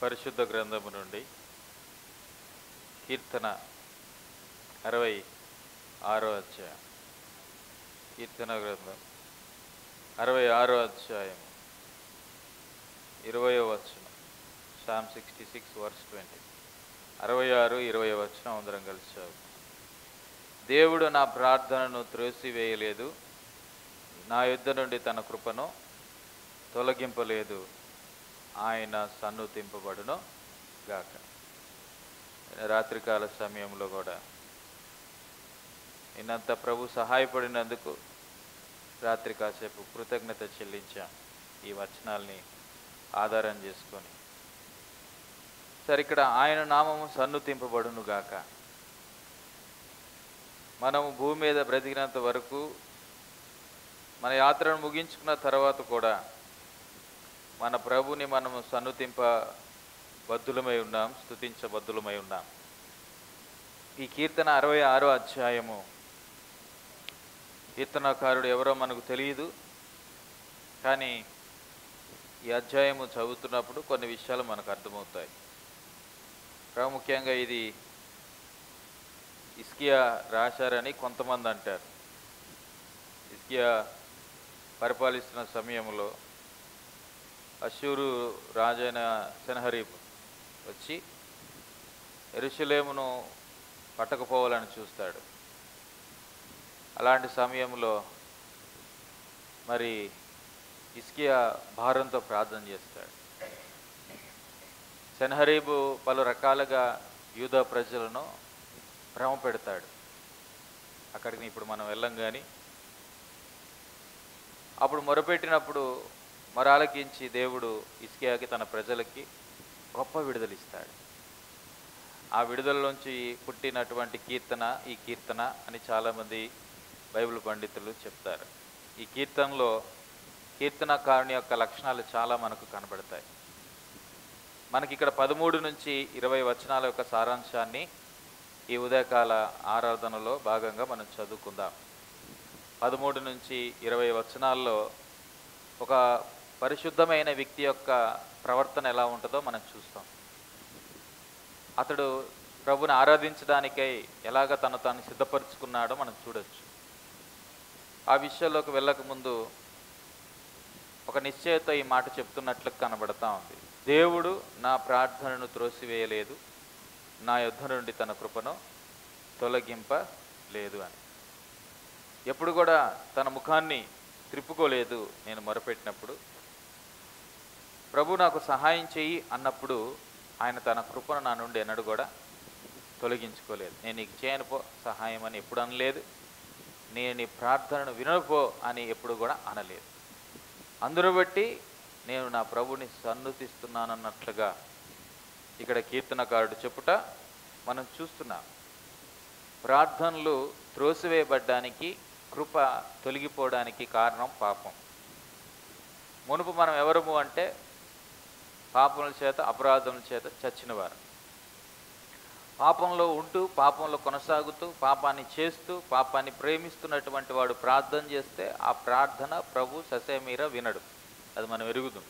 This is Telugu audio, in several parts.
పరిశుద్ధ గ్రంథము నుండి కీర్తన 66వ అధ్యాయం. కీర్తన గ్రంథం 66వ అధ్యాయం 20వ వచనం. Psalm 66 verse 20. 66, 20వ వచనం అందరం కలిసి చదువుతాం. దేవుడు నా ప్రార్థనను త్రోసివేయలేదు, నా యుద్ధ నుండి తన కృపను తొలగింపలేదు, ఆయన సన్నుతింపబడును గాక. రాత్రికాల సమయంలో కూడా నిన్నంత ప్రభు సహాయపడినందుకు రాత్రి కాసేపు కృతజ్ఞత చెల్లించాం. ఈ వచనాల్ని ఆధారం చేసుకొని సరే, ఇక్కడ ఆయన నామము సన్నుతింపబడును గాక. మనము భూమి మీద బ్రతికినంత వరకు, మన యాత్రను ముగించుకున్న తర్వాత కూడా మన ప్రభుని మనము బద్దులమై ఉన్నాం, స్తుతించబద్దులమై ఉన్నాం. ఈ కీర్తన 66వ అధ్యాయము, కీర్తనకారుడు ఎవరో మనకు తెలియదు, కానీ ఈ అధ్యాయము చదువుతున్నప్పుడు కొన్ని విషయాలు మనకు అర్థమవుతాయి. ప్రాముఖ్యంగా ఇది హిజ్కియా రాశారని కొంతమంది అంటారు. హిజ్కియా పరిపాలిస్తున్న సమయంలో అష్షూరు రాజైన సెనహరీబ్ వచ్చి యెరూషలేమును పట్టకపోవాలని చూస్తాడు. అలాంటి సమయంలో మరి హిజ్కియా భారంతో ప్రార్థన చేస్తాడు. సెనహరీబు పలు రకాలుగా యూదా ప్రజలను భ్రమ పెడతాడు. అక్కడికి ఇప్పుడు మనం వెళ్ళం, కానీ అప్పుడు మొరపెట్టినప్పుడు మరాలకించి దేవుడు హిజ్కియాకి, తన ప్రజలకి గొప్ప విడుదలిస్తాడు. ఆ విడుదలలోంచి పుట్టినటువంటి కీర్తన ఈ కీర్తన అని చాలామంది బైబిల్ పండితులు చెప్తారు. ఈ కీర్తనలో కీర్తనకారుని యొక్క లక్షణాలు చాలా మనకు కనబడతాయి. మనకి ఇక్కడ 13 నుంచి 20 వచనాల యొక్క సారాంశాన్ని ఈ ఉదయకాల ఆరాధనలో భాగంగా మనం చదువుకుందాం. 13 నుంచి 20 వచనాల్లో ఒక పరిశుద్ధమైన వ్యక్తి యొక్క ప్రవర్తన ఎలా ఉంటుందో మనం చూస్తాం. అతడు ప్రభుని ఆరాధించడానికై ఎలాగ తాను సిద్ధపరుచుకున్నాడో మనం చూడొచ్చు. ఆ విషయాల్లోకి వెళ్ళకముందు ఒక నిశ్చయత ఈ మాట చెప్తున్నట్లు కనబడతా ఉంది. దేవుడు నా ప్రార్థనను త్రోసివేయలేదు, నా యుద్ధ నుండి తన కృపను తొలగింపలేదు అని. ఎప్పుడు కూడా తన ముఖాన్ని త్రిప్పుకోలేదు. నేను మొరపెట్టినప్పుడు, ప్రభు నాకు సహాయం చెయ్యి అన్నప్పుడు ఆయన తన కృపను నా నుండి ఎన్నడూ కూడా తొలగించుకోలేదు. నేను నీకు చేయను పో సహాయం అని ఎప్పుడు అనలేదు, నేను నీ ప్రార్థనను వినపో అని ఎప్పుడు కూడా అనలేదు. అందును బట్టి నేను నా ప్రభుని సన్నుతిస్తున్నానన్నట్లుగా ఇక్కడ కీర్తనకారుడు చెప్పుట మనం చూస్తున్నాం. ప్రార్థనలు త్రోసివేయబడ్డానికి, కృప తొలగిపోవడానికి కారణం పాపం. మునుపు మనం ఎవరము అంటే పాపముల చేత, అపరాధముల చేత చచ్చినవారు. పాపంలో ఉంటూ, పాపంలో కొనసాగుతూ, పాపాన్ని చేస్తూ, పాపాన్ని ప్రేమిస్తున్నటువంటి వాడు ప్రార్థన చేస్తే ఆ ప్రార్థన ప్రభు ససేమీర వినడు. అది మనం ఎరుగుదాం.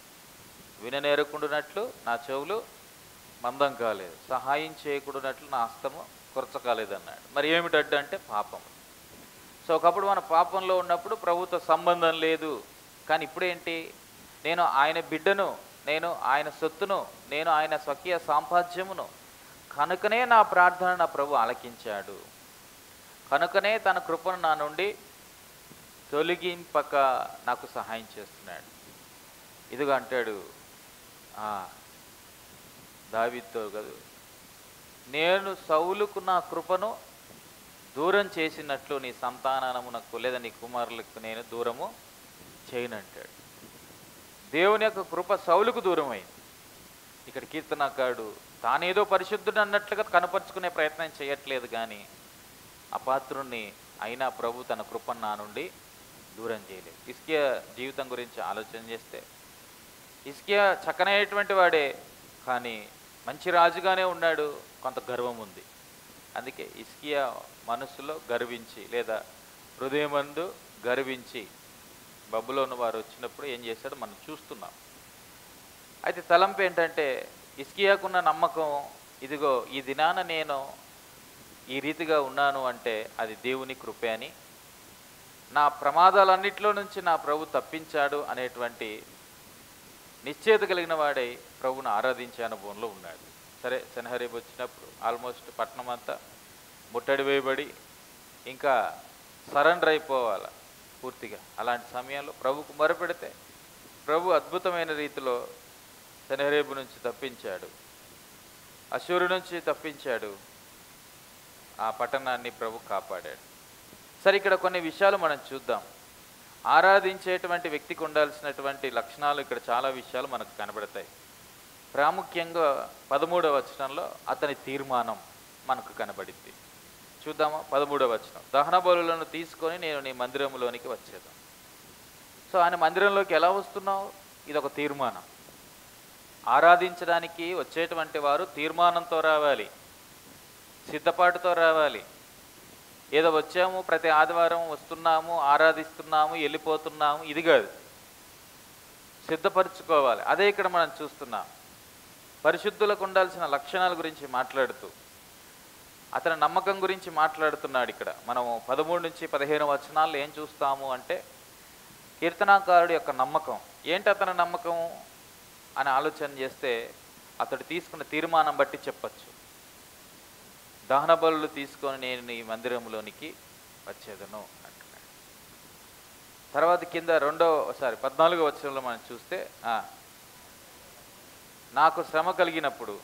విననేరకుండానట్లు నా చెవులు మందం కాలేదు, సహాయం చేయకూడనట్లు నా హస్తము కొరచకాలేదన్నాడు. మరి ఏమిటడ్డు అంటే పాపం. సో ఒకప్పుడు మన పాపంలో ఉన్నప్పుడు ప్రభుతో సంబంధం లేదు. కానీ ఇప్పుడేంటి, నేను ఆయన బిడ్డను, నేను ఆయన సొత్తును, నేను ఆయన స్వకీయ సాంపాద్యమును, కనుకనే నా ప్రార్థన నా ప్రభు ఆలకించాడు, కనుకనే తన కృపను నా నుండి తొలగింపక నాకు సహాయం చేస్తున్నాడు. ఇదిగా అంటాడు దావీదుతో కదా, నేను సౌలుకు నా కృపను దూరం చేసినట్లు నీ సంతానమునకు లేదా నీ కుమారులకు నేను దూరము చేయనంటాడు. దేవుని యొక్క కృప సౌలుకు దూరం అయింది. ఇక్కడ కీర్తనకారుడు తానేదో పరిశుద్ధుడు అన్నట్లుగా కనపరుచుకునే ప్రయత్నం చేయట్లేదు, కానీ అపాత్రుణ్ణి అయినా ప్రభు తన కృపను నా నుండి దూరం చేయలేదు. హిజ్కియా జీవితం గురించి ఆలోచన చేస్తే, హిజ్కియా చక్కనైనటువంటి వాడే, కానీ మంచి రాజుగానే ఉన్నాడు, కొంత గర్వం ఉంది. అందుకే హిజ్కియా మనసులో గర్వించి, లేదా హృదయమందు గర్వించి బబులోను వారు వచ్చినప్పుడు ఏం చేశాడో మనం చూస్తున్నాం. అయితే తలంపు ఏంటంటే, హిజ్కియాకున్న నమ్మకం, ఇదిగో ఈ దినాన నేను ఈ రీతిగా ఉన్నాను అంటే అది దేవుని కృపే అని, నా ప్రమాదాలన్నిటిలో నుంచి నా ప్రభు తప్పించాడు అనేటువంటి నిశ్చయత కలిగిన వాడై ప్రభువును ఆరాధించే అనుభవంలో ఉన్నాడు. సరే, సెనహరీబు వచ్చినప్పుడు ఆల్మోస్ట్ పట్టణం అంతా ముట్టడి వేయబడి ఇంకా సరెండర్ అయిపోవాలి పూర్తిగా. అలాంటి సమయంలో ప్రభుకు మొరపెడితే ప్రభు అద్భుతమైన రీతిలో సెనహరీబు నుంచి తప్పించాడు, అష్షూరు నుంచి తప్పించాడు, ఆ పట్టణాన్ని ప్రభు కాపాడాడు. సరే, ఇక్కడ కొన్ని విషయాలు మనం చూద్దాం. ఆరాధించేటువంటి వ్యక్తికి ఉండాల్సినటువంటి లక్షణాలు ఇక్కడ చాలా విషయాలు మనకు కనబడతాయి. ప్రాముఖ్యంగా 13వ వచనంలో అతని తీర్మానం మనకు కనబడింది. చూద్దామా? 13వ వచనం, దహన బలులను తీసుకొని నేను నీ మందిరంలోనికి వచ్చేదాం. సో ఆయన మందిరంలోకి ఎలా వస్తున్నావు? ఇదొక తీర్మానం. ఆరాధించడానికి వచ్చేటువంటి వారు తీర్మానంతో రావాలి, సిద్ధపాటుతో రావాలి. ఏదో వచ్చాము, ప్రతి ఆదివారం వస్తున్నాము, ఆరాధిస్తున్నాము, వెళ్ళిపోతున్నాము, ఇది కాదు. సిద్ధపరచుకోవాలి. అదే ఇక్కడ మనం చూస్తున్నాం. పరిశుద్ధులకు ఉండాల్సిన లక్షణాల గురించి మాట్లాడుతూ అతని నమ్మకం గురించి మాట్లాడుతున్నాడు. ఇక్కడ మనం 13 నుంచి 15 వచనాల్లో ఏం చూస్తాము అంటే, కీర్తనాకారుడి యొక్క నమ్మకం ఏంటి, అతని నమ్మకం అని ఆలోచన చేస్తే అతడు తీసుకున్న తీర్మానం బట్టి చెప్పచ్చు. దహన బలులు తీసుకొని నేను నీ మందిరంలోనికి వచ్చేదను అంటున్నాడు. తర్వాత కింద 14వ వచనంలో మనం చూస్తే, నాకు శ్రమ కలిగినప్పుడు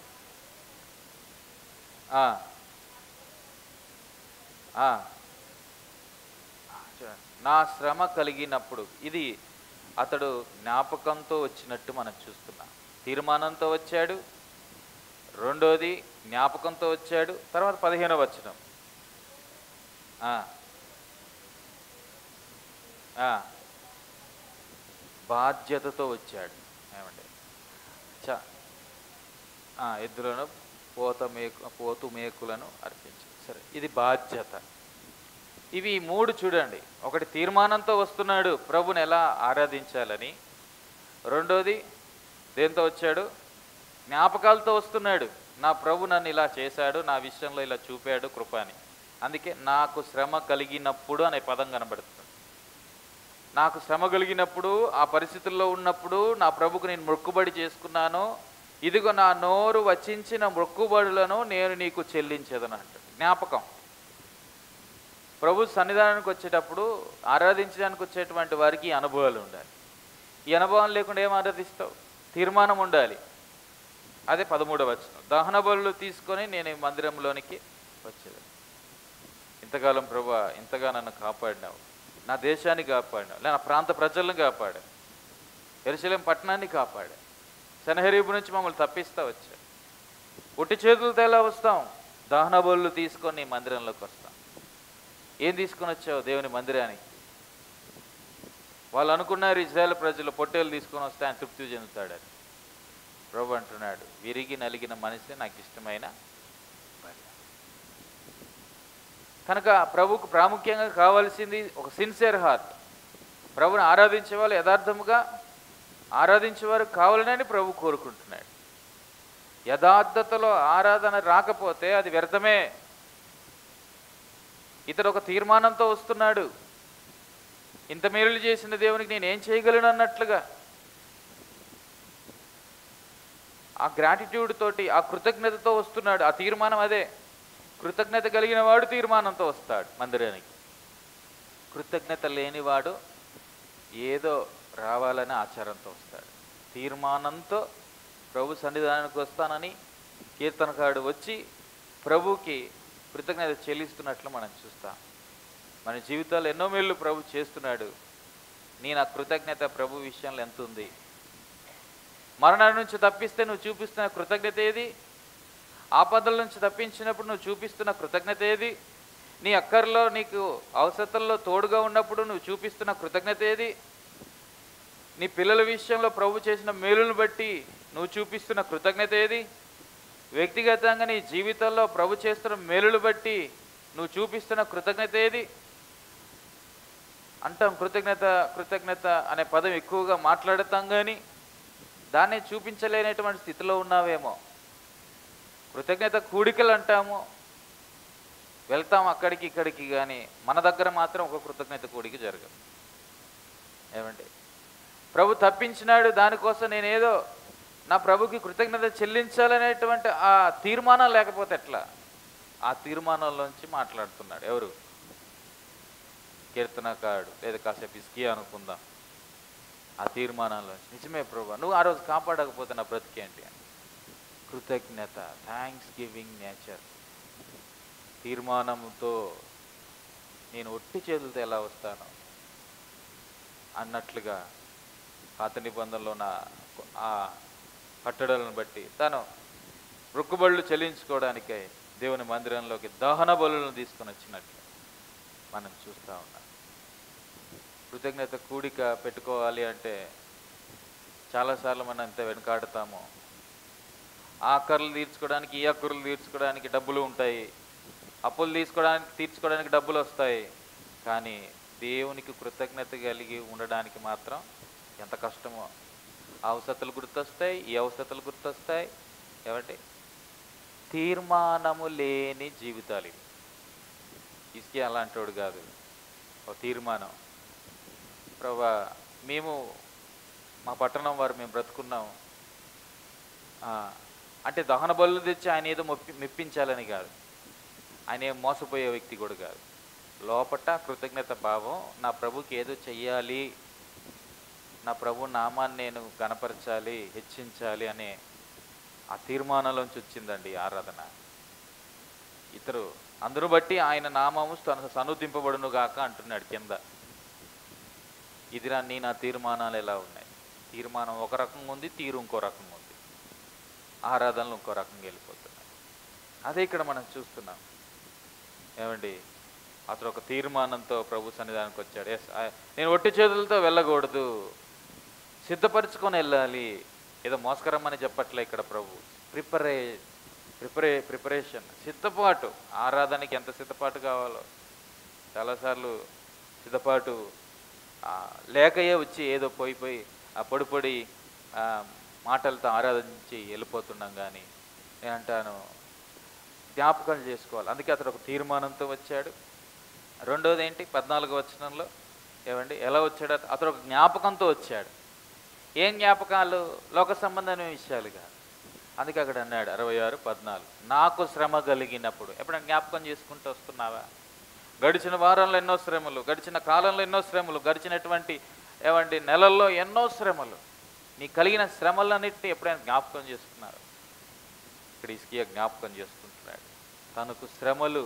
నా శ్రమ కలిగినప్పుడు, ఇది అతడు జ్ఞాపకంతో వచ్చినట్టు మనం చూస్తున్నాం. తీర్మానంతో వచ్చాడు, రెండోది జ్ఞాపకంతో వచ్చాడు. తర్వాత 15వ వచనం, బాధ్యతతో వచ్చాడు. ఏమంటే ఎద్దులను పోతు మేకులను అర్పించాడు. సరే, ఇది బాధ్యత. ఇవి 3 చూడండి. ఒకటి తీర్మానంతో వస్తున్నాడు ప్రభుని ఎలా ఆరాధించాలని, రెండోది దేంతో వచ్చాడు, జ్ఞాపకాలతో వస్తున్నాడు. నా ప్రభు నన్ను ఇలా చేశాడు, నా విషయంలో ఇలా చూపాడు కృపని. అందుకే నాకు శ్రమ కలిగినప్పుడు అనే పదం కనబడుతుంది. నాకు శ్రమ కలిగినప్పుడు, ఆ పరిస్థితుల్లో ఉన్నప్పుడు నా ప్రభుకు నేను మొక్కుబడి చేసుకున్నాను. ఇదిగో నా నోరు వచించిన మొక్కుబడులను నేను నీకు చెల్లించేదను అంటాడు. జ్ఞాపకం. ప్రభు సన్నిధానానికి వచ్చేటప్పుడు, ఆరాధించడానికి వచ్చేటువంటి వారికి ఈ అనుభవాలు ఉండాలి. ఈ అనుభవం లేకుండా ఏం ఆరాధిస్తావు? తీర్మానం ఉండాలి. అదే 13వ వచనం, దహన బలులు తీసుకొని నేను ఈ మందిరంలోనికి వచ్చేది. ఇంతకాలం ప్రభువా, ఇంతగా నన్ను కాపాడినావు, నా దేశాన్ని కాపాడినావు, నా ప్రాంత ప్రజలను కాపాడావు, యెరూషలేము పట్టణాన్ని కాపాడావు, సెనహరీబు నుంచి మమ్మల్ని తప్పిస్తా వచ్చావు. ఒట్టి చేతులతో ఎలా వస్తాం? దహన బలులు తీసుకొని మందిరంలోకి వస్తాం. ఏం తీసుకొని వచ్చావు దేవుని మందిరానికి? వాళ్ళు అనుకున్నారు ఇజ్రాయేల్ ప్రజలు పొట్టేలు తీసుకొని వస్తే ఆయన తృప్తి చెందుతాడని. ప్రభు అంటున్నాడు, విరిగి నలిగిన మనిషి నాకు ఇష్టమైన బలి. కనుక ప్రభుకు ప్రాముఖ్యంగా కావాల్సింది ఒక సిన్సియర్ హార్ట్. ప్రభుని ఆరాధించే వాళ్ళు యథార్థముగా ఆరాధించేవారు కావాలని ప్రభు కోరుకుంటున్నాడు. యథార్థతలో ఆరాధన రాకపోతే అది వ్యర్థమే. ఇతడు ఒక తీర్మానంతో వస్తున్నాడు. ఇంత మేలు చేసిన దేవునికి నేను ఏం చేయగలను అన్నట్లుగా, ఆ గ్రాటిట్యూడ్ తోటి, ఆ కృతజ్ఞతతో వస్తున్నాడు. ఆ తీర్మానం అదే. కృతజ్ఞత కలిగిన వాడు తీర్మానంతో వస్తాడు మందిరానికి. కృతజ్ఞత లేనివాడు ఏదో రావాలని ఆచారంతో వస్తాడు. తీర్మానంతో ప్రభు సన్నిధానానికి వస్తానని కీర్తనకారుడు వచ్చి ప్రభుకి కృతజ్ఞత చెల్లిస్తున్నట్లు మనం చూస్తాం. మన జీవితాల్లో ఎన్నో మేళ్ళు ప్రభు చేస్తున్నాడు. నేను ఆ కృతజ్ఞత ప్రభు విషయంలో ఎంత ఉంది? మరణం నుంచి తప్పిస్తే నువ్వు చూపిస్తున్న కృతజ్ఞత ఏది? ఆపదల నుంచి తప్పించినప్పుడు నువ్వు చూపిస్తున్న కృతజ్ఞత ఏది? నీ అక్కర్లో, నీకు అవసరతల్లో తోడుగా ఉన్నప్పుడు నువ్వు చూపిస్తున్న కృతజ్ఞత ఏది? నీ పిల్లల విషయంలో ప్రభు చేసిన మేలును బట్టి నువ్వు చూపిస్తున్న కృతజ్ఞత ఏది? వ్యక్తిగతంగా నీ జీవితంలో ప్రభు చేస్తున్న మేలును బట్టి నువ్వు చూపిస్తున్న కృతజ్ఞత ఏది? అంటాం కృతజ్ఞత కృతజ్ఞత అనే పదం ఎక్కువగా మాట్లాడతాం, కానీ దాన్ని చూపించలేనటువంటి స్థితిలో ఉన్నావేమో. కృతజ్ఞత కూడికలు అంటాము, వెళ్తాం అక్కడికి ఇక్కడికి, కానీ మన దగ్గర మాత్రం ఒక కృతజ్ఞత కూడిక జరగదు. ఏమండి, ప్రభు తప్పించినాడు, దానికోసం నేనేదో నా ప్రభుకి కృతజ్ఞత చెల్లించాలనేటువంటి ఆ తీర్మానం లేకపోతే ఎట్లా? ఆ తీర్మానంలోంచి మాట్లాడుతున్నాడు ఎవరు? కీర్తనకారుడు, లేదా కాసేపు హిజ్కియా అనుకుందాం. ఆ తీర్మానంలోంచి నిజమే ప్రభు, నువ్వు ఆ రోజు కాపాడకపోతే నా బ్రతికేంటి అని కృతజ్ఞత, థ్యాంక్స్ గివింగ్ నేచర్. తీర్మానంతో నేను ఒట్టి చేతులతో ఎలా వస్తాను అన్నట్లుగా పాత నిబంధనలో ఆ కట్టడలను బట్టి తను మొక్కుబళ్ళు చెల్లించుకోవడానికై దేవుని మందిరంలోకి దహన బలులను తీసుకొని వచ్చినట్లు మనం చూస్తూ ఉన్నాం. కృతజ్ఞత కూడిక పెట్టుకోవాలి అంటే చాలాసార్లు మనం ఎంత వెనుకాడుతామో. ఆ అక్కర్లు తీర్చుకోవడానికి, ఈ అక్కర్లు తీర్చుకోవడానికి డబ్బులు ఉంటాయి, అప్పులు తీర్చుకోవడానికి డబ్బులు వస్తాయి, కానీ దేవునికి కృతజ్ఞత కలిగి ఉండడానికి మాత్రం ఎంత కష్టమో. ఆ అవసరతలు గుర్తొస్తాయి, ఈ అవసరతలు గుర్తొస్తాయి. ఏమంటే తీర్మానము లేని జీవితాలు ఇవి. హిజ్కియా అలాంటోడు కాదు, ఒక తీర్మానం. ప్రభా, మేము మా పట్టణం వారు మేము బ్రతుకున్నాం అంటే దహన బలులు తెచ్చి ఆయన ఏదో మెప్పించాలని కాదు, ఆయన ఏం మోసపోయే వ్యక్తి కూడా కాదు. లోపట కృతజ్ఞత భావం, నా ప్రభుకి ఏదో చెయ్యాలి, నా ప్రభు నామాన్ని నేను గణపరచాలి, హెచ్చించాలి అనే ఆ తీర్మానంలోంచి వచ్చిందండి ఆరాధన. ఇతరు అందరూ బట్టి ఆయన నామము సన్నుతింపబడును గాక అంటున్నాడు కింద. ఇది నా తీర్మానాలు ఎలా ఉన్నాయి? తీర్మానం ఒక రకంగా ఉంది, తీరు ఇంకో రకంగా ఉంది, ఆరాధనలు ఇంకో రకంగా వెళ్ళిపోతున్నాయి. అదే ఇక్కడ మనం చూస్తున్నాం. ఏమండి, అతను ఒక తీర్మానంతో ప్రభు సన్నిధానికి వచ్చాడు. నేను ఒట్టి చేతులతో వెళ్ళకూడదు, సిద్ధపరచుకొని వెళ్ళాలి. ఏదో మోసకరమని చెప్పట్లే ఇక్కడ ప్రభు. ప్రిపరేషన్, సిద్ధపాటు. ఆరాధనకి ఎంత సిద్ధపాటు కావాలో. చాలాసార్లు సిద్ధపాటు లేకయే వచ్చి ఏదో పోయి ఆ పొడి మాటలతో ఆరాధించి వెళ్ళిపోతున్నాం. కానీ నేను అంటాను, జ్ఞాపకాలు చేసుకోవాలి. అందుకే అతడు ఒక తీర్మానంతో వచ్చాడు. రెండోది ఏంటి? 14వ వచనంలో ఏమండి ఎలా వచ్చాడు? అతడు ఒక జ్ఞాపకంతో వచ్చాడు. ఏం జ్ఞాపకాలు? లోక సంబంధమైన విషయాలు కాదు. అందుకే అక్కడ అన్నాడు 66:14, నాకు శ్రమ కలిగినప్పుడు. ఎప్పుడైనా జ్ఞాపకం చేసుకుంటూ వస్తున్నావా? గడిచిన వారంలో ఎన్నో శ్రమలు, గడిచిన కాలంలో ఎన్నో శ్రమలు, గడిచినటువంటి నెలల్లో ఎన్నో శ్రమలు, నీకు కలిగిన శ్రమలన్నింటినీ ఎప్పుడైనా జ్ఞాపకం చేసుకున్నారు? ఇక్కడ హిజ్కియా జ్ఞాపకం చేసుకుంటున్నాడు. తనకు శ్రమలు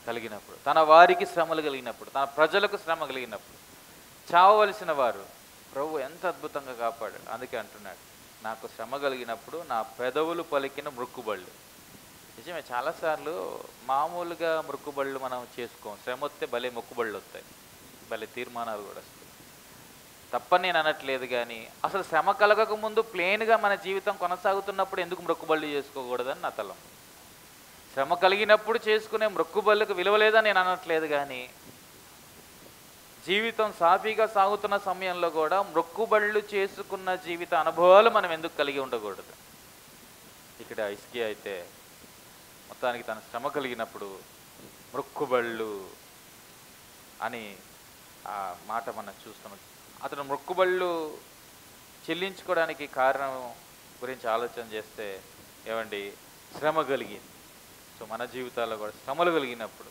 కలిగినప్పుడు, తన వారికి శ్రమలు కలిగినప్పుడు, తన ప్రజలకు శ్రమ కలిగినప్పుడు, చావవలసిన వారు ప్రభు ఎంత అద్భుతంగా కాపాడాడు. అందుకే అంటున్నాడు, నాకు శ్రమ కలిగినప్పుడు నా పెదవులు పలికిన మొక్కుబళ్ళు. నిజమే, చాలాసార్లు మామూలుగా మొక్కుబళ్ళు మనం చేసుకోం. శ్రమ వస్తే భలే మొక్కుబళ్ళు వస్తాయి, భలే తీర్మానాలు కూడా వస్తాయి. తప్పని నేను అనట్లేదు, కానీ అసలు శ్రమ కలగక ముందు ప్లెయిన్గా మన జీవితం కొనసాగుతున్నప్పుడు ఎందుకు మొక్కుబళ్ళు చేసుకోకూడదని నా తలం. శ్రమ కలిగినప్పుడు చేసుకునే మొక్కుబళ్ళకు విలువ లేదని నేను అనట్లేదు, కానీ జీవితం సాఫీగా సాగుతున్న సమయంలో కూడా మొక్కుబళ్ళు చేసుకున్న జీవిత అనుభవాలు మనం ఎందుకు కలిగి ఉండకూడదు? ఇక్కడ హిజ్కియా అయితే మొత్తానికి తన శ్రమ కలిగినప్పుడు మొక్కుబళ్ళు అని ఆ మాట మనం చూస్తున్నాం. అతను మొక్కుబళ్ళు చెల్లించుకోవడానికి కారణం గురించి ఆలోచన చేస్తే ఏమండి, శ్రమ కలిగింది. సో మన జీవితాల్లో కూడా శ్రమలు కలిగినప్పుడు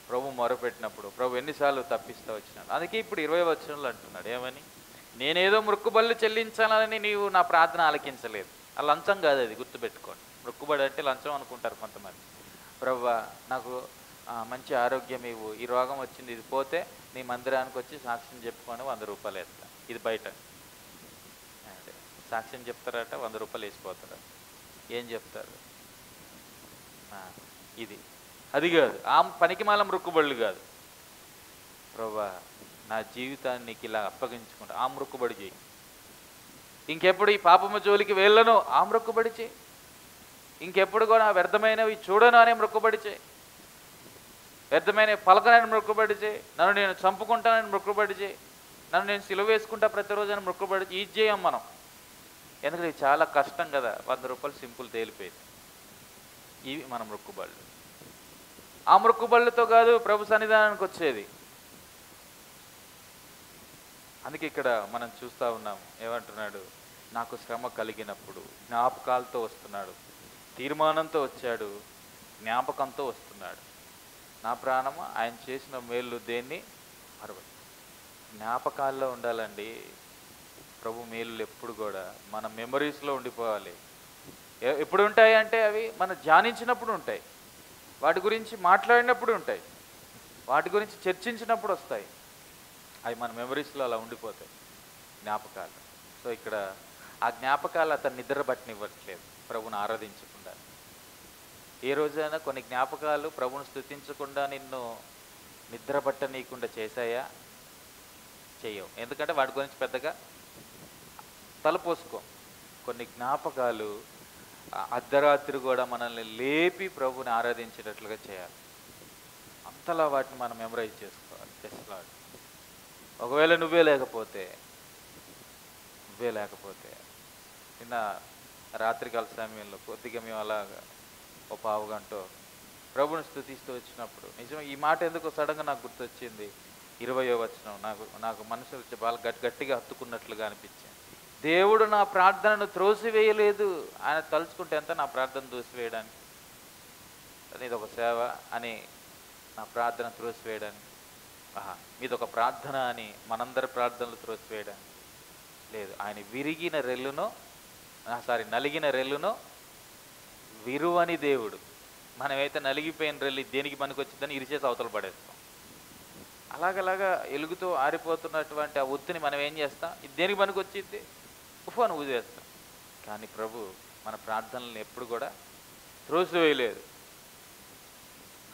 ప్రభు మొరపెట్టినప్పుడు ప్రభు ఎన్నిసార్లు తప్పిస్తూ వచ్చినాడు. అందుకే ఇప్పుడు 20వ వచనంలో అంటున్నాడు ఏమని, నేనేదో మొక్కుబళ్ళు చెల్లించాలని నీవు నా ప్రార్థన ఆలకించలేదు. ఆ లంచం కాదు, అది గుర్తుపెట్టుకోండి. మొక్కుబడి అంటే లంచం అనుకుంటారు కొంతమంది. ప్రభువా, నాకు మంచి ఆరోగ్యం ఇవ్వు, ఈ రోగం వచ్చింది, ఇది పోతే నీ మందిరానికి వచ్చి సాక్ష్యం చెప్పుకొని 100 రూపాయలు వేస్తా. ఇది బయట సాక్ష్యం చెప్తారట, 100 రూపాయలు వేసిపోతారట. ఏం చెప్తారు? ఇది అది కాదు, ఆ పనికి మాలం మొక్కుబళ్ళు కాదు. ప్రభువా, నా జీవితాన్ని నీకు ఇలా అప్పగించుకుంటా, ఆ మొక్కుబడి చేయి. ఇంకెప్పుడు ఈ పాపము జోలికి వెళ్ళను, ఆ మొక్కుబడి చేయి. ఇంకెప్పుడు కూడా వ్యర్థమైనవి చూడను అనే మొక్కుబడి చేయి. వ్యర్థమైన పలకనని మొక్కుబడి చేయి. నన్ను నేను చంపుకుంటానని మొక్కుబడి చేయి. నన్ను నేను సిలువ వేసుకుంటా ప్రతిరోజు అని మొక్కుబడి ఇది చేయం మనం. ఎందుకంటే ఇది చాలా కష్టం కదా. 100 రూపాయలు సింపుల్ తేలిపోయింది. ఇవి మన మొక్కుబళ్ళు. ఆ మొక్కుబళ్ళతో కాదు ప్రభు సన్నిధానానికి వచ్చేది. అందుకే ఇక్కడ మనం చూస్తూ ఉన్నాము. ఏమంటున్నాడు? నాకు శ్రమ కలిగినప్పుడు జ్ఞాపకాలతో వస్తున్నాడు, తీర్మానంతో వచ్చాడు, జ్ఞాపకంతో వస్తున్నాడు. నా ప్రాణము ఆయన చేసిన మేలు దేన్ని మరవదు. జ్ఞాపకాల్లో ఉండాలండి ప్రభు మేలు. ఎప్పుడు కూడా మన మెమరీస్లో ఉండిపోవాలి. ఎప్పుడు ఉంటాయి అంటే అవి మనం ధ్యానించినప్పుడు ఉంటాయి, వాటి గురించి మాట్లాడినప్పుడు ఉంటాయి, వాటి గురించి చర్చించినప్పుడు వస్తాయి. అవి మన మెమరీస్లో అలా ఉండిపోతాయి జ్ఞాపకాలు. సో ఇక్కడ ఆ జ్ఞాపకాలు అతను నిద్ర పట్టనివ్వట్లేదు ప్రభుని ఆరాధించకుండా. ఏ రోజైనా కొన్ని జ్ఞాపకాలు ప్రభుని స్తుతించకుండా నిన్ను నిద్ర పట్టనీయకుండా చేశాయా? చెయ్యవు. ఎందుకంటే వాటి గురించి పెద్దగా తలపోసుకో. కొన్ని జ్ఞాపకాలు అర్ధరాత్రి కూడా మనల్ని లేపి ప్రభుని ఆరాధించేటట్లుగా చేయాలి. అంతలా వాటిని మనం మెమరైజ్ చేసుకోవాలి. తెస్లాడు. ఒకవేళ నువ్వే లేకపోతే నిన్న రాత్రికాల సమయంలో కొద్దిగా మేము అలాగా ఒక పావు గంట ప్రభుని స్తుతిస్తూ వచ్చినప్పుడు నిజమే ఈ మాట ఎందుకు సడన్గా నాకు గుర్తొచ్చింది. 20వ వచనం నాకు మనసు బాగా గట్టిగా హత్తుకున్నట్లుగా అనిపించింది. దేవుడు నా ప్రార్థనను త్రోసివేయలేదు. ఆయన తలుచుకుంటే ఎంత నా ప్రార్థన త్రోసివేయడానికి? ఇది ఒక సేవ అని నా ప్రార్థన త్రోసివేయడానికి, మీదొక ప్రార్థన అని మనందరి ప్రార్థనలు త్రోసివేయడానికి లేదు. ఆయన నలిగిన రెల్లును విరువని దేవుడు. మనమైతే నలిగిపోయిన రెల్లు దేనికి పనికి వచ్చిందని ఇరిచేసి అవతల పడేస్తాం. అలాగలాగా ఎలుగుతో ఆరిపోతున్నటువంటి ఆ ఒత్తిని మనం ఏం చేస్తాం? ఇది దేనికి పనికి వచ్చింది అని ఊదేస్తాం. కానీ ప్రభు మన ప్రార్థనలను ఎప్పుడు కూడా త్రోసివేయలేదు.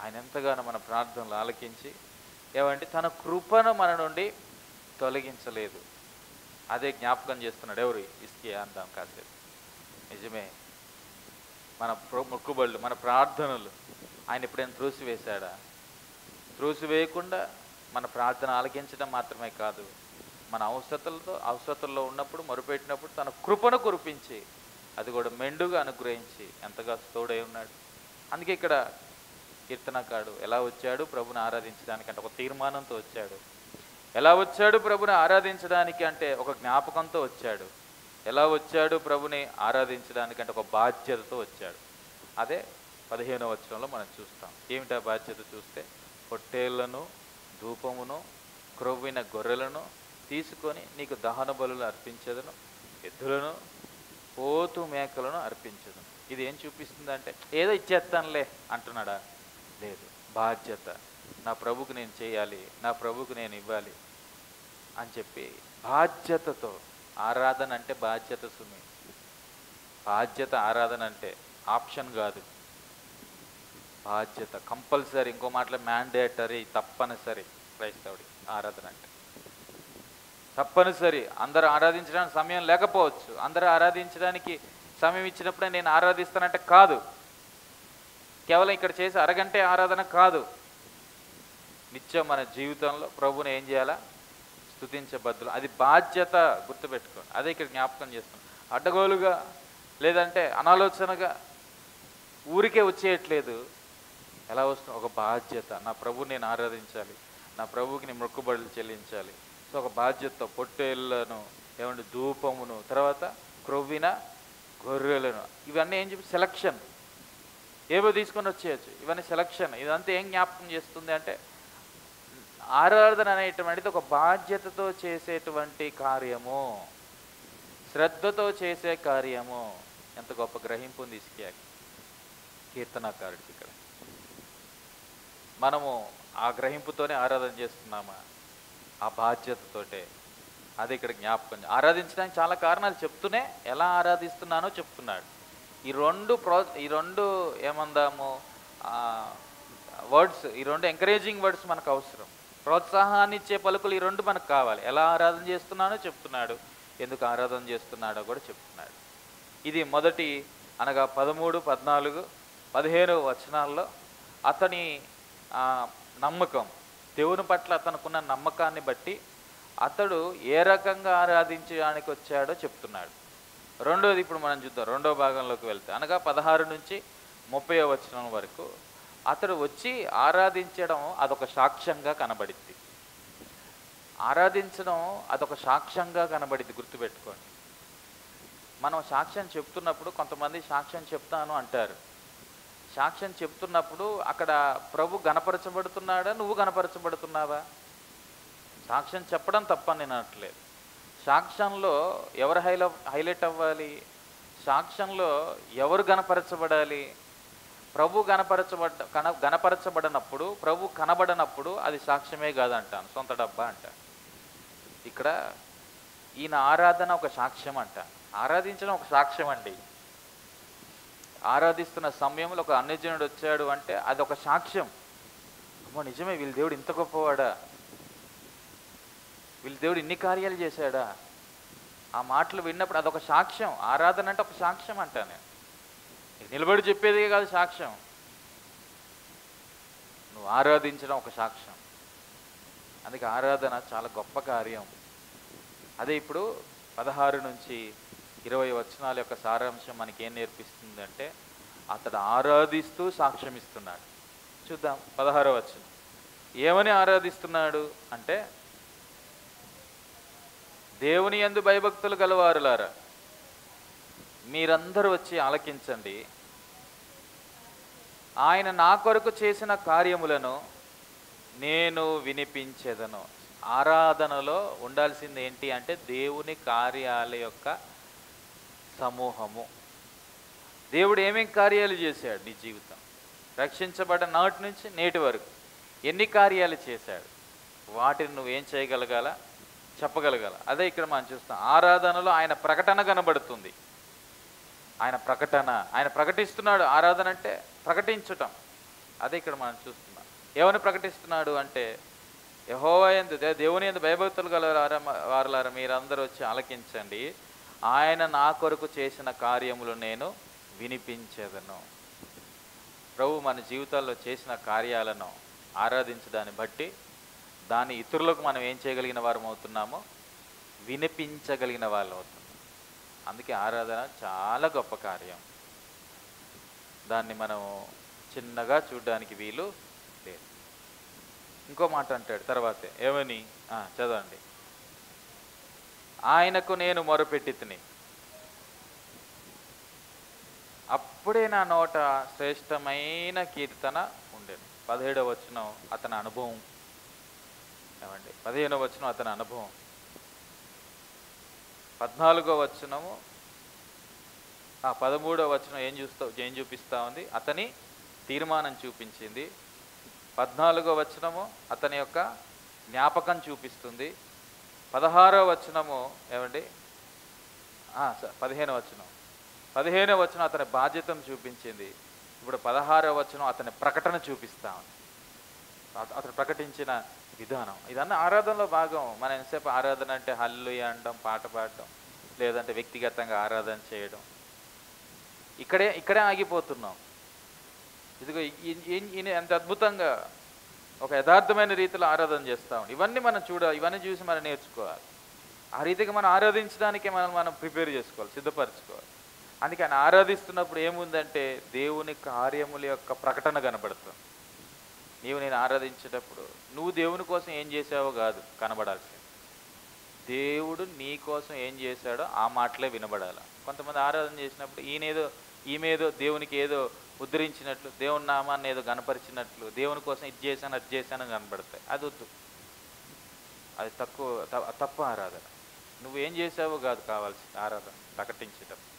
ఆయన ఎంతగానో మన ప్రార్థనలు ఆలకించి ఏమంటే తన కృపను మన నుండి తొలగించలేదు. అదే జ్ఞాపకం చేస్తున్నాడు. ఎవరు? హిజ్కియా అందాం కాసేపు. నిజమే, మన మొక్కుబళ్ళు, మన ప్రార్థనలు ఆయన ఎప్పుడైనా త్రోసివేశాడా? త్రోసివేయకుండా మన ప్రార్థన ఆలకించడం మాత్రమే కాదు, మన అవసరతల్లో ఉన్నప్పుడు మొరుపెట్టినప్పుడు తన కృపను కురిపించి అది కూడా మెండుగా అనుగ్రహించి ఎంతగా తోడై ఉన్నాడు. అందుకే ఇక్కడ కీర్తనకాడు ఎలా వచ్చాడు ప్రభుని ఆరాధించడానికి అంటే ఒక తీర్మానంతో వచ్చాడు. ఎలా వచ్చాడు ప్రభుని ఆరాధించడానికి అంటే ఒక జ్ఞాపకంతో వచ్చాడు. ఎలా వచ్చాడు ప్రభుని ఆరాధించడానికి అంటే ఒక బాధ్యతతో వచ్చాడు. అదే 15వ వచనంలో మనం చూస్తాం. ఏమిటా బాధ్యత చూస్తే, పొట్టేళ్లను, ధూపమును, క్రొవ్విన గొర్రెలను తీసుకొని నీకు దహన బలులు అర్పించదును, ఎద్దులను, పోతు మేకలను అర్పించదును. ఇది ఏం చూపిస్తుందంటే ఏదో ఇచ్చేస్తానులే అంటున్నాడా? లేదు, బాధ్యత. నా ప్రభుకు నేను చేయాలి, నా ప్రభుకు నేను ఇవ్వాలి అని చెప్పి బాధ్యతతో. ఆరాధన అంటే బాధ్యత సుమి. బాధ్యత ఆరాధన అంటే ఆప్షన్ కాదు, బాధ్యత కంపల్సరీ. ఇంకో మాటలో మ్యాండేటరీ, తప్పనిసరి. క్రైస్తవుడి ఆరాధన అంటే తప్పనిసరి. అందరూ ఆరాధించడానికి సమయం లేకపోవచ్చు, అందరూ ఆరాధించడానికి సమయం ఇచ్చినప్పుడే నేను ఆరాధిస్తానంటే కాదు. కేవలం ఇక్కడ చేసే అరగంటే ఆరాధన కాదు. నిత్యం మన జీవితంలో ప్రభుని ఏం చేయాలా? స్తుతించబద్దులు. అది బాధ్యత, గుర్తుపెట్టుకోండి. అదే ఇక్కడ జ్ఞాపకం చేస్తున్నాం. అడ్డగోలుగా లేదంటే అనాలోచనగా ఊరికే వచ్చేయట్లేదు. ఎలా వస్తుంది? ఒక బాధ్యత. నా ప్రభుని నేను ఆరాధించాలి, నా ప్రభుకి నేను మొక్కుబడులు చెల్లించాలి. సో ఒక బాధ్యత. పొట్టేళ్లను, ఏమంటే ధూపమును, తర్వాత క్రొవ్విన గొర్రెలను, ఇవన్నీ ఏం చెప్పి సెలక్షన్. ఏవో తీసుకొని వచ్చేయచ్చు, ఇవన్నీ సెలక్షన్. ఇదంతా ఏం జ్ఞాపకం చేస్తుంది అంటే ఆరాధన అనేటువంటిది ఒక బాధ్యతతో చేసేటువంటి కార్యము, శ్రద్ధతో చేసే కార్యము. ఎంత గొప్ప గ్రహింపు ఉంది హిజ్కియాకి, కీర్తనాకారుడికి. ఇక్కడ మనము ఆ గ్రహింపుతోనే ఆరాధన చేస్తున్నామా? ఆ బాధ్యతతోటే. అది ఇక్కడ జ్ఞాపకం. ఆరాధించడానికి చాలా కారణాలు చెప్తూనే ఎలా ఆరాధిస్తున్నానో చెప్తున్నాడు. ఈ రెండు ఏమందాము వర్డ్స్, ఈ రెండు ఎంకరేజింగ్ వర్డ్స్ మనకు అవసరం. ప్రోత్సాహాన్ని ఇచ్చే పలుకులు ఈ రెండు మనకు కావాలి. ఎలా ఆరాధన చేస్తున్నానో చెప్తున్నాడు, ఎందుకు ఆరాధన చేస్తున్నాడో కూడా చెప్తున్నాడు. ఇది మొదటి అనగా 13, 14, 15 వచనాల్లో అతని నమ్మకం, దేవుని పట్ల అతనుకున్న నమ్మకాన్ని బట్టి అతడు ఏ రకంగా ఆరాధించడానికి వచ్చాడో చెప్తున్నాడు. రెండోది ఇప్పుడు మనం చూద్దాం, రెండో భాగంలోకి వెళ్తే, అనగా 16 నుంచి 30వ వచనం వరకు అతడు వచ్చి ఆరాధించడం అదొక సాక్ష్యంగా కనబడిద్ది. ఆరాధించడం అదొక సాక్ష్యంగా కనబడిద్ది, గుర్తుపెట్టుకోండి. మనం సాక్ష్యం చెప్తున్నప్పుడు కొంతమంది సాక్ష్యం చెప్తాను అంటారు. సాక్ష్యం చెప్తున్నప్పుడు అక్కడ ప్రభు గణపరచబడుతున్నాడా, నువ్వు గణపరచబడుతున్నావా? సాక్ష్యం చెప్పడం తప్పని నేను అనట్లేదు. సాక్ష్యంలో ఎవరు హైలైట్ అవ్వాలి? సాక్ష్యంలో ఎవరు గణపరచబడాలి? ప్రభు గణపరచబడినప్పుడు, ప్రభు కనబడినప్పుడు అది సాక్ష్యమే కాదంటాను, సొంత డబ్బా అంటాను. ఇక్కడ ఈయన ఆరాధన ఒక సాక్ష్యం అంట. ఆరాధించడం ఒక సాక్ష్యం అండి. ఆరాధిస్తున్న సమయంలో ఒక అన్యజనుడు వచ్చాడు అంటే అది ఒక సాక్ష్యం. అమ్మో నిజమే, వీళ్ళ దేవుడు ఇంత గొప్పవాడా, వీళ్ళ దేవుడు ఇన్ని కార్యాలు చేశాడా, ఆ మాటలు విన్నప్పుడు అదొక సాక్ష్యం. ఆరాధన అంటే ఒక సాక్ష్యం అంట. నేను నిలబడి చెప్పేదే కాదు సాక్ష్యం, నువ్వు ఆరాధించడం ఒక సాక్ష్యం. అందుకే ఆరాధన చాలా గొప్ప కార్యం. అదే ఇప్పుడు 16 నుంచి 20 వచనాల యొక్క సారాంశం మనకి ఏం నేర్పిస్తుందంటే, అతడు ఆరాధిస్తూ సాక్ష్యం ఇస్తున్నాడు. చూద్దాం 16వ వచనం ఏమని ఆరాధిస్తున్నాడు అంటే, దేవుని యందు భయభక్తులు గలవారులారా మీరందరూ వచ్చి ఆలకించండి, ఆయన నా కొరకు చేసిన కార్యములను నేను వినిపించెదను. ఆరాధనలో ఉండాల్సింది ఏంటి అంటే దేవుని కార్యాల యొక్క సమూహము. దేవుడు ఏమేం కార్యాలు చేశాడు నీ జీవితం, రక్షించబడ్డ నాటి నుంచి నేటి వరకు ఎన్ని కార్యాలు చేశాడు, వాటిని నువ్వేం చేయగలగాల, చెప్పగలగాల. అదే ఇక్కడ మనం చూస్తాం. ఆరాధనలో ఆయన ప్రకటన కనబడుతుంది. ఆయన ప్రకటిస్తున్నాడు. ఆరాధన అంటే ప్రకటించటం. అదే ఇక్కడ మనం చూస్తున్నాం. ఏమని ప్రకటిస్తున్నాడు అంటే, యెహోవా యందు దేవుని యందు భయభక్తులు వారులారా మీరందరూ వచ్చి ఆలకించండి, ఆయన నా కొరకు చేసిన కార్యములు నేను వినిపించెదను. ప్రభు మన జీవితాల్లో చేసిన కార్యాలను ఆరాధించడాన్ని బట్టి దాన్ని ఇతరులకు మనం ఏం చేయగలిగిన వారం అవుతున్నామో, వినిపించగలిగిన వాళ్ళు అవుతున్నాం. అందుకే ఆరాధన చాలా గొప్ప కార్యం. దాన్ని మనం చిన్నగా చూడడానికి వీలు లేదు. ఇంకో మాట అంటాడు తర్వాతే, ఏమని చదవండి. ఆయనకు నేను మొరపెట్టితిని, అప్పుడే నా నోట శ్రేష్టమైన కీర్తన ఉండేది. 17వ వచనం అతని అనుభవం. ఏమండి 15వ వచనం అతని అనుభవం. 14వ వచనము 13వ వచనం ఏం చూపిస్తా ఉంది, అతని తీర్మానం చూపించింది. 14వ వచనము అతని యొక్క జ్ఞాపకం చూపిస్తుంది. 16వ వచనము ఏమండి 15వ వచనం అతని బాధ్యతను చూపించింది. ఇప్పుడు 16వ వచనం అతని ప్రకటన చూపిస్తా ఉంది, అతను ప్రకటించిన విధానం. ఇదన్నా ఆరాధనలో భాగం. మనం ఎంతసేపు ఆరాధన అంటే హల్లెలూయా అనడం, పాట పాడడం, లేదంటే వ్యక్తిగతంగా ఆరాధన చేయడం, ఇక్కడే ఆగిపోతున్నాం. ఇదిగో ఎంత అద్భుతంగా ఒక యథార్థమైన రీతిలో ఆరాధన చేస్తాం. ఇవన్నీ చూసి మనం నేర్చుకోవాలి. ఆ రీతిగా మనం ఆరాధించడానికి మనం ప్రిపేర్ చేసుకోవాలి, సిద్ధపరచుకోవాలి. అందుకే ఆయన ఆరాధిస్తున్నప్పుడు ఏముందంటే దేవుని కార్యముల యొక్క ప్రకటన కనబడుతుంది. నేను ఆరాధించేటప్పుడు నువ్వు దేవుని కోసం ఏం చేసావో కాదు కనబడాల్సింది, దేవుడు నీ కోసం ఏం చేశాడో ఆ మాటలే వినబడాలి. కొంతమంది ఆరాధన చేసినప్పుడు ఈమెదో దేవునికి ఏదో ఉద్ధరించినట్లు, దేవుని నామాన్ని ఏదో కనపరిచినట్లు, దేవుని కోసం ఇది చేశాను కనబడతాయి. అది వద్దు, అది తప్పు ఆరాధన. నువ్వేం చేసావో కాదు కావాల్సింది ఆరాధన ప్రకటించేటప్పుడు,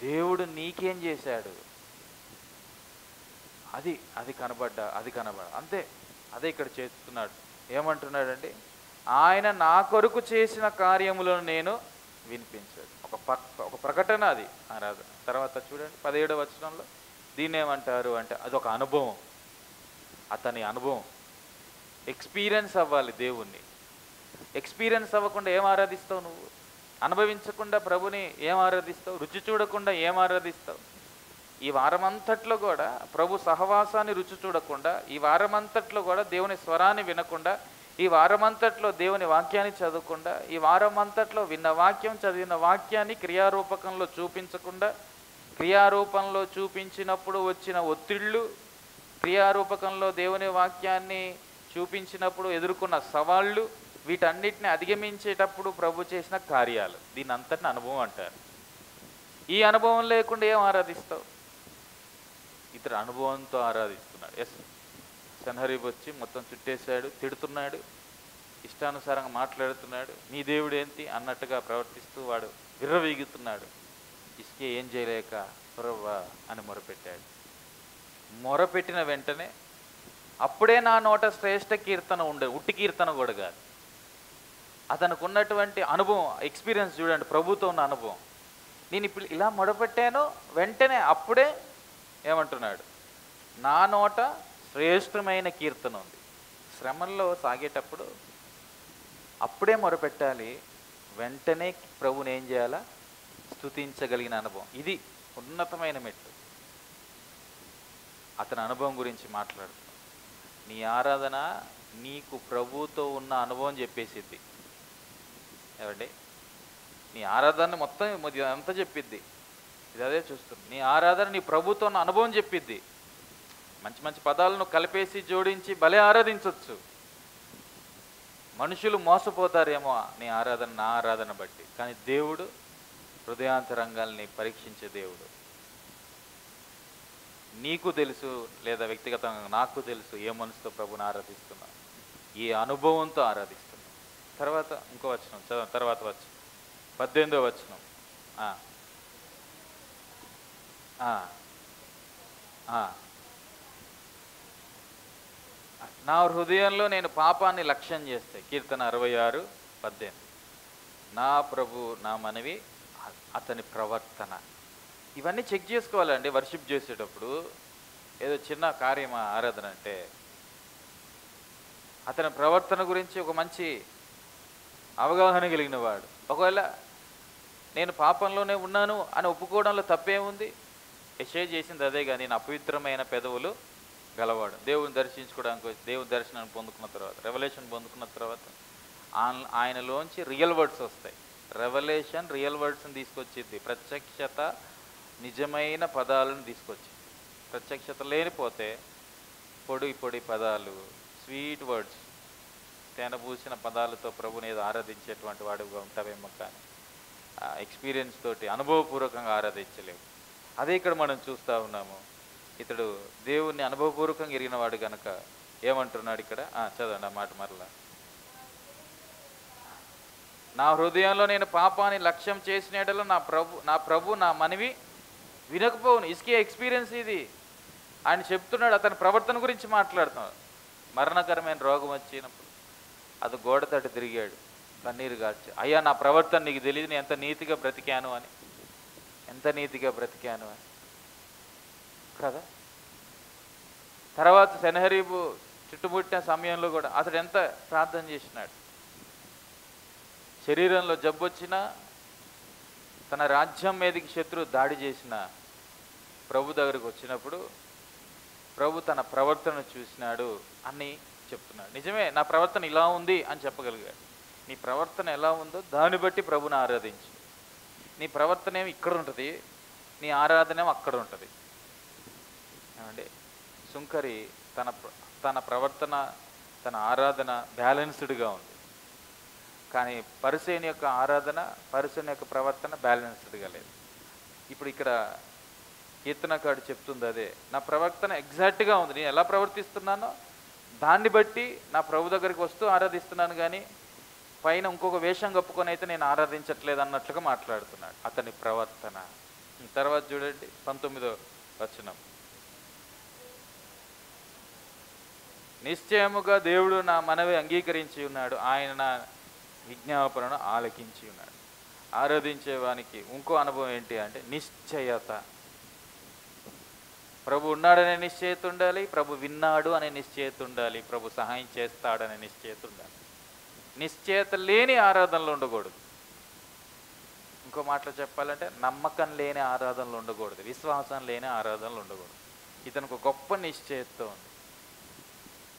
దేవుడు నీకేం చేశాడు అది కనబడ్డ అంతే. అదే ఇక్కడ చేస్తున్నాడు. ఏమంటున్నాడండి, ఆయన నా కొరకు చేసిన కార్యములను నేను వినిపించాడు. ఒక ప్రకటన అది ఆరాధన. తర్వాత చూడండి 17వ వచనంలో దీన్ని ఏమంటారు అంటే, అదొక అనుభవం, అతని అనుభవం. ఎక్స్పీరియన్స్ అవ్వాలి దేవుణ్ణి. ఎక్స్పీరియన్స్ అవ్వకుండా ఏం ఆరాధిస్తావు నువ్వు? అనుభవించకుండా ప్రభుని ఏం ఆరాధిస్తావు? రుచి చూడకుండా ఏం ఆరాధిస్తావు? ఈ వారమంతట్లో కూడా ప్రభు సహవాసాన్ని రుచి చూడకుండా, ఈ వారమంతట్లో కూడా దేవుని స్వరాన్ని వినకుండా ఈ వారమంతట్లో దేవుని వాక్యాన్ని చదవకుండా, ఈ వారమంతట్లో విన్న వాక్యం, చదివిన వాక్యాన్ని క్రియారూపకంలో చూపించకుండా, క్రియారూపంలో చూపించినప్పుడు వచ్చిన ఒత్తిళ్ళు, క్రియారూపకంలో దేవుని వాక్యాన్ని చూపించినప్పుడు ఎదుర్కొన్న సవాళ్ళు, వీటన్నిటిని అధిగమించేటప్పుడు ప్రభు చేసిన కార్యాలు, దీని అంతటిని అనుభవం అంటారు. ఈ అనుభవం లేకుండా ఏం ఆరాధిస్తావు? ఇతడు అనుభవంతో ఆరాధిస్తున్నాడు. ఎస్, సెన్హరీబ్ వచ్చి మొత్తం చుట్టేశాడు, తిడుతున్నాడు, ఇష్టానుసారంగా మాట్లాడుతున్నాడు, నీ దేవుడు ఏంటి అన్నట్టుగా ప్రవర్తిస్తూ వాడు విర్రవీగుతున్నాడు. ఇస్కే ఏం చేయలేక ప్రభువా అని మొరపెట్టాడు. మొరపెట్టిన వెంటనే అప్పుడే నా నోట శ్రేష్ఠ కీర్తన ఉండే, ఉట్టి కీర్తన కూడా కాదు, అతనికి ఉన్నటువంటి అనుభవం, ఎక్స్పీరియన్స్ చూడండి, ప్రభుతో ఉన్న అనుభవం. నేను ఇప్పుడు ఇలా మొరపెట్టాను, వెంటనే అప్పుడే ఏమంటున్నాడు, నా నోట శ్రేష్టమైన కీర్తన ఉంది. శ్రమల్లో సాగేటప్పుడు అప్పుడే మొరపెట్టాలి, వెంటనే ప్రభుని ఏం చేయాలా, స్తుతించగలిగిన అనుభవం. ఇది ఉన్నతమైన మెట్టు. అతని అనుభవం గురించి మాట్లాడుతున్నాం. నీ ఆరాధన నీకు ప్రభువుతో ఉన్న అనుభవం చెప్పేసిద్ది. ఏమండి, నీ ఆరాధన మొత్తం అంతా చెప్పిద్ది. ఇది అదే చూస్తుంది. నీ ఆరాధన నీ ప్రభువుతో ఉన్న అనుభవం చెప్పిద్ది. మంచి మంచి పదాలను కలిపేసి జోడించి భలే ఆరాధించవచ్చు. మనుషులు మోసపోతారేమో నీ ఆరాధన, నా ఆరాధన బట్టి. కానీ దేవుడు హృదయాంతరంగాల్ని పరీక్షించే దేవుడు. నీకు తెలుసు, లేదా వ్యక్తిగతంగా నాకు తెలుసు ఏ మనసుతో ప్రభుని ఆరాధిస్తున్నా, ఏ అనుభవంతో ఆరాధిస్తున్నా. తర్వాత ఇంకో వచనం చదవ, తర్వాత వచనం 18వ వచనం. నా హృదయంలో నేను పాపాన్ని లక్ష్యం చేస్తే, కీర్తన 66:18. నా ప్రభు నా మనవి, అతని ప్రవర్తన. ఇవన్నీ చెక్ చేసుకోవాలండి వర్షిప్ చేసేటప్పుడు. ఏదో చిన్న కార్యమా ఆరాధన అంటే? అతని ప్రవర్తన గురించి ఒక మంచి అవగాహన కలిగిన వాడు. ఒకవేళ నేను పాపంలోనే ఉన్నాను అని ఒప్పుకోవడంలో తప్పేముంది? యెషయా చేసింది అదే. కానీ నేను అపవిత్రమైన పెదవులు గలవాడు. దేవుని దర్శించుకోవడానికి, దేవుని దర్శనాన్ని పొందుకున్న తర్వాత, రెవల్యూషన్ పొందుకున్న తర్వాత ఆయనలోంచి రియల్ వర్డ్స్ వస్తాయి. రెవల్యూషన్ రియల్ వర్డ్స్ని తీసుకొచ్చిద్ది. ప్రత్యక్షత నిజమైన పదాలను తీసుకొచ్చింది. ప్రత్యక్షత లేనిపోతే పొడి పొడి పదాలు, స్వీట్ వర్డ్స్, తేనెపూసిన పదాలతో ప్రభుని ఏదో ఆరాధించేటువంటి వాడుగా ఉంటావేమో, కానీ ఎక్స్పీరియన్స్ తోటి అనుభవపూర్వకంగా ఆరాధించలేవు. అదే ఇక్కడ మనం చూస్తూ ఉన్నాము. ఇతడు దేవుణ్ణి అనుభవపూర్వకంగా ఎరిగిన వాడు కనుక ఏమంటున్నాడు ఇక్కడ? చదవండి ఆ మాట మరలా. నా హృదయంలో నేను పాపాన్ని లక్ష్యం చేసిన యెడల నా ప్రభు నా మనవి వినకపోవును. ఇసుకే ఎక్స్పీరియన్స్ ఇది. ఆయన చెప్తున్నాడు, అతని ప్రవర్తన గురించి మాట్లాడుతున్నాడు. మరణకరమైన రోగం వచ్చినప్పుడు అది గోడ తట్టు తిరిగాడు, కన్నీరు గార్చి, అయ్యా నా ప్రవర్తన నీకు తెలియదు, నేను ఎంత నీతిగా బ్రతికాను అని, ఎంత నీతిగా బ్రతికాను అని కదా. తర్వాత సెన్హరీబు చుట్టుముట్టిన సమయంలో కూడా అతడు ఎంత ప్రార్థన చేసినాడు. శరీరంలో జబ్బు వచ్చినా, తన రాజ్యం మీదకి శత్రువు దాడి చేసిన ప్రభు దగ్గరకు వచ్చినప్పుడు ప్రభు తన ప్రవర్తన చూసినాడు అని చెప్తున్నాడు. నిజమే, నా ప్రవర్తన ఇలా ఉంది అని చెప్పగలిగాడు. నీ ప్రవర్తన ఎలా ఉందో దాన్ని బట్టి ప్రభుని ఆరాధించు. నీ ప్రవర్తన ఏమి ఇక్కడ ఉంటుంది, నీ ఆరాధన ఏమో అక్కడ ఉంటుంది. ఏమండి, సుంకరి తన ప్రవర్తన, తన ఆరాధన బ్యాలెన్స్డ్గా ఉంది. కానీ పరిసేని యొక్క ఆరాధన, పరిసేని యొక్క ప్రవర్తన బ్యాలెన్స్డ్గా లేదు. ఇప్పుడు ఇక్కడ కీర్తనకారుడు చెప్తుంది అదే. నా ప్రవర్తన ఎగ్జాక్ట్గా ఉంది, నేను ఎలా ప్రవర్తిస్తున్నానో దాన్ని బట్టి నా ప్రభు దగ్గరికి వస్తూ ఆరాధిస్తున్నాను, కానీ పైన ఇంకొక వేషం కప్పుకొని అయితే నేను ఆరాధించట్లేదు అన్నట్లుగా మాట్లాడుతున్నాడు. అతని ప్రవర్తన. తర్వాత చూడండి 19వ వచనం. నిశ్చయముగా దేవుడు నా మనవి అంగీకరించి ఉన్నాడు, ఆయన నా విజ్ఞాపనను ఆలకించి ఉన్నాడు. ఆరాధించేవానికి ఇంకో అనుభవం ఏంటి అంటే నిశ్చయత. ప్రభు ఉన్నాడనే నిశ్చయత ఉండాలి, ప్రభు విన్నాడు అనే నిశ్చయత ఉండాలి, ప్రభు సహాయం చేస్తాడనే నిశ్చయత ఉండాలి. నిశ్చయత లేని ఆరాధనలు ఉండకూడదు. ఇంకో మాటలో చెప్పాలంటే నమ్మకం లేని ఆరాధనలు ఉండకూడదు, విశ్వాసం లేని ఆరాధనలు ఉండకూడదు. ఇతనికి గొప్ప నిశ్చయత ఉంది.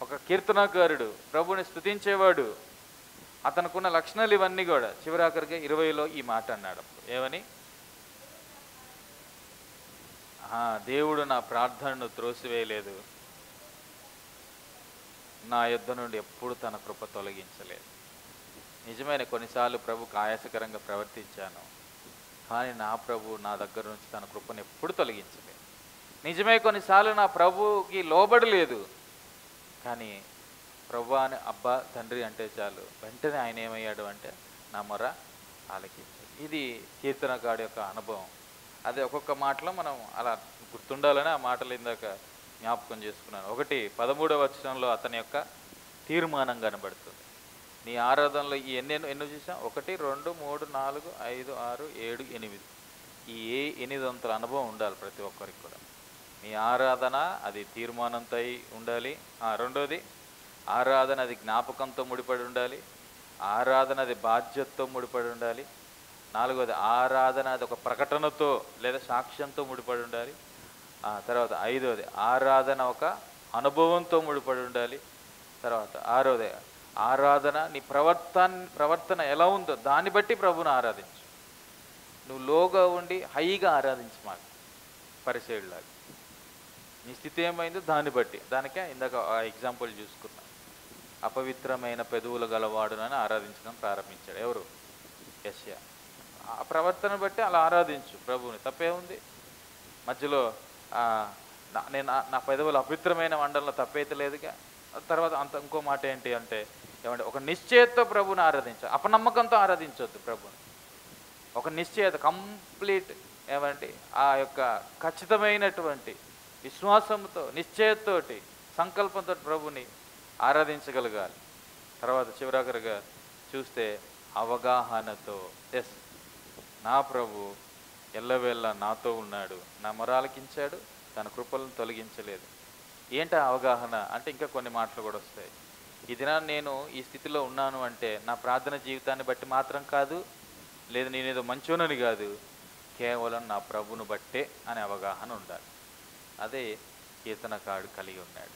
ఒక కీర్తనాకారుడు, ప్రభుని స్తుతించేవాడు. అతనుకున్న లక్షణాలు ఇవన్నీ కూడా చివరాఖరికి 20లో ఈ మాట అన్నాడు. ఏమని? దేవుడు నా ప్రార్థనను త్రోసివేయలేదు, నా యుద్ధ నుండి ఎప్పుడు తన కృప తొలగించలేదు. నిజమైన కొన్నిసార్లు ప్రభుకు ఆయాసకరంగా ప్రవర్తించాను, కానీ నా ప్రభు నా దగ్గర నుంచి తన కృపను ఎప్పుడు తొలగించలేదు. నిజమే, కొన్నిసార్లు నా ప్రభుకి లోబడలేదు, కానీ ప్రభు అని అబ్బా తండ్రి అంటే చాలు, వెంటనే ఆయన ఏమయ్యాడు అంటే నా మొర ఆలకించాడు. ఇది కీర్తనకాడి యొక్క అనుభవం. అదే ఒక్కొక్క మాటలో మనం అలా గుర్తుండాలని ఆ మాటలు ఇందాక జ్ఞాపకం చేసుకున్నాను. 13వ వచనంలో అతని యొక్క తీర్మానం కనబడుతుంది. నీ ఆరాధనలో ఈ ఎన్నో చూసాం? 1, 2, 3, 4, 5, 6, 7, 8. ఈ 8 అంతల అనుభవం ఉండాలి ప్రతి ఒక్కరికి కూడా. నీ ఆరాధన అది తీర్మానంతో ఉండాలి. రెండోది, ఆరాధన అది జ్ఞాపకంతో ముడిపడి ఉండాలి. ఆరాధన అది బాధ్యతతో ముడిపడి ఉండాలి. నాలుగోది, ఆరాధన అది ఒక ప్రకటనతో లేదా సాక్ష్యంతో ముడిపడి ఉండాలి. తర్వాత ఐదోది, ఆరాధన ఒక అనుభవంతో ముడిపడి ఉండాలి. తర్వాత ఆరోది, ఆరాధన నీ ప్రవర్తన ఎలా ఉందో దాన్ని బట్టి ప్రభుని ఆరాధించు. నువ్వు లోగా ఉండి హైగా ఆరాధించు, మాకు పరిసేయుడిలాగా. నీ స్థితి ఏమైందో దాన్ని బట్టి. దానికే ఇందాక ఆ ఎగ్జాంపుల్ చూసుకున్నాం. అపవిత్రమైన పెదవులు గలవాడునని ఆరాధించడం ప్రారంభించాడు. ఎవరు? యెషయా. ఆ ప్రవర్తన బట్టి అలా ఆరాధించు ప్రభుని, తప్పే ఉంది? మధ్యలో నేను నా పెదవులు అపవిత్రమైన మండలంలో తప్పైతే లేదుగా. తర్వాత ఇంకో మాట ఏంటి అంటే, ఏమంటే ఒక నిశ్చయతతో ప్రభుని ఆరాధించాలి. అపనమ్మకంతో ఆరాధించవద్దు ప్రభుని. ఒక నిశ్చయత, కంప్లీట్ ఏమంటే ఆ యొక్క ఖచ్చితమైనటువంటి విశ్వాసంతో, నిశ్చయతతోటి, సంకల్పంతో ప్రభుని ఆరాధించగలగాలి. తర్వాత చివరాఖరిగా చూస్తే అవగాహనతో, ఎస్ నా ప్రభు ఎల్లవేళ నాతో ఉన్నాడు, నా మొరాలకించాడు, తన కృపలను తొలగించలేదు. ఏంటి అవగాహన అంటే ఇంకా కొన్ని మాటలు కూడా వస్తాయి. ఈ దినాన్ని నేను ఈ స్థితిలో ఉన్నాను అంటే నా ప్రార్థన జీవితాన్ని బట్టి మాత్రం కాదు, లేదు నేనేదో మంచోనని కాదు, కేవలం నా ప్రభును బట్టే అనే అవగాహన ఉండాలి. అదే కీర్తనకారుడు కలిగి ఉన్నాడు.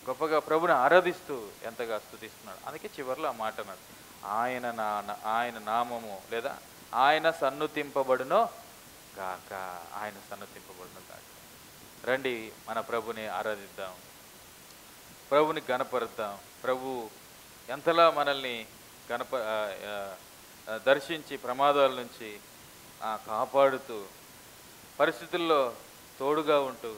గొప్పగా ప్రభుని ఆరాధిస్తూ ఎంతగా స్తుతిస్తున్నాడు. అందుకే చివరిలో ఆ మాట అన్నాడు, ఆయన నామము లేదా ఆయన సన్నుతింపబడునో గాక, ఆయన సన్నుతింపబడును గాక. రండి మన ప్రభుని ఆరాధిద్దాం, ప్రభుని గణపరుద్దాం. ప్రభు ఎంతలా మనల్ని దర్శించి ప్రమాదాల నుంచి కాపాడుతూ, పరిస్థితుల్లో తోడుగా ఉంటూ